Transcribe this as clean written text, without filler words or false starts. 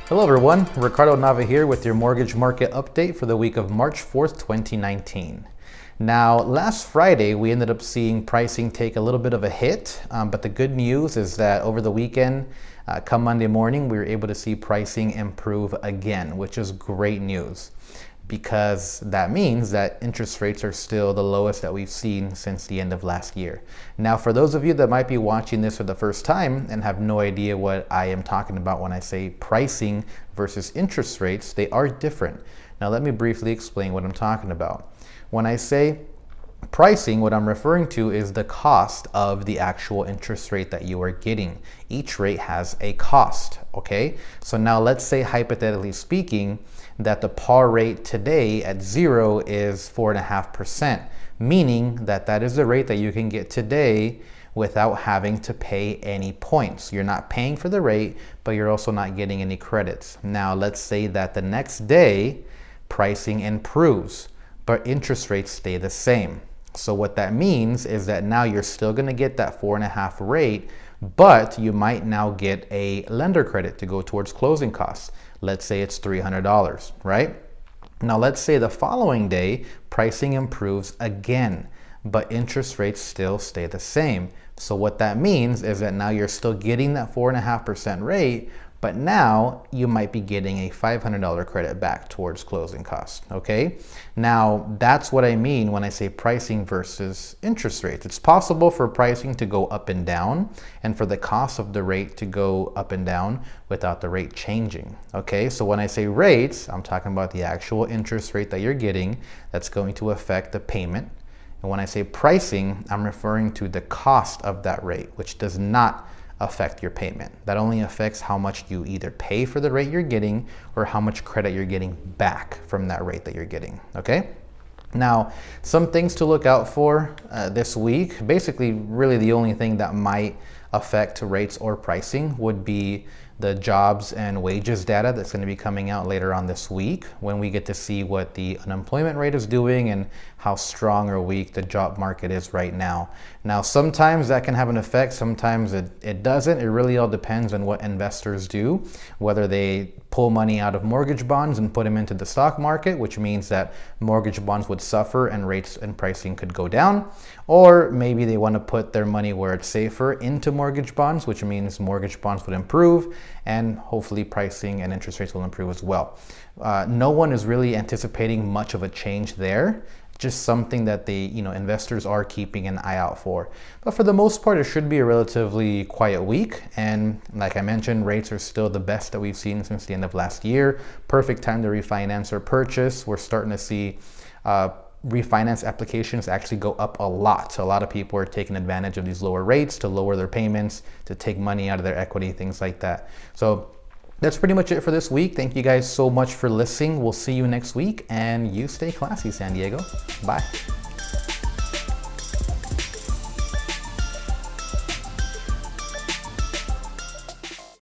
Hello everyone, Ricardo Nava here with your mortgage market update for the week of March 4th, 2019. Now, last Friday, we ended up seeing pricing take a little bit of a hit, but the good news is that over the weekend, come Monday morning, we were able to see pricing improve again, which is great news because that means that interest rates are still the lowest that we've seen since the end of last year. Now, for those of you that might be watching this for the first time and have no idea what I am talking about when I say pricing versus interest rates, they are different. Now, let me briefly explain what I'm talking about. When I say pricing, what I'm referring to is the cost of the actual interest rate that you are getting. Each rate has a cost, okay? So now let's say, hypothetically speaking, that the par rate today at 0 is 4.5%, meaning that that is the rate that you can get today without having to pay any points. You're not paying for the rate, but you're also not getting any credits. Now let's say that the next day pricing improves, but interest rates stay the same. So what that means is that now you're still going to get that 4.5 rate, but you might now get a lender credit to go towards closing costs. Let's say it's $300, right? Now let's say the following day pricing improves again, but interest rates still stay the same. So what that means is that now you're still getting that 4.5% rate, but now you might be getting a $500 credit back towards closing costs, okay? Now, that's what I mean when I say pricing versus interest rates. It's possible for pricing to go up and down and for the cost of the rate to go up and down without the rate changing, okay? So when I say rates, I'm talking about the actual interest rate that you're getting that's going to affect the payment. And when I say pricing, I'm referring to the cost of that rate, which does not affect your payment. That only affects how much you either pay for the rate you're getting or how much credit you're getting back from that rate that you're getting, okay? Now, some things to look out for this week. Basically, really the only thing that might affect rates or pricing would be the jobs and wages data that's going to be coming out later on this week when we get to see what the unemployment rate is doing and how strong or weak the job market is right now. Now, sometimes that can have an effect, sometimes it doesn't. It really all depends on what investors do, whether they pull money out of mortgage bonds and put them into the stock market, which means that mortgage bonds would suffer and rates and pricing could go down, or maybe they want to put their money where it's safer into mortgage bonds, which means mortgage bonds would improve and hopefully pricing and interest rates will improve as well. No one is really anticipating much of a change there. Just something that investors are keeping an eye out for. But for the most part, it should be a relatively quiet week. And like I mentioned, rates are still the best that we've seen since the end of last year. Perfect time to refinance or purchase. We're starting to see refinance applications actually go up a lot. So a lot of people are taking advantage of these lower rates to lower their payments, to take money out of their equity, things like that. So that's pretty much it for this week. Thank you guys so much for listening. We'll see you next week, and you stay classy, San Diego. Bye.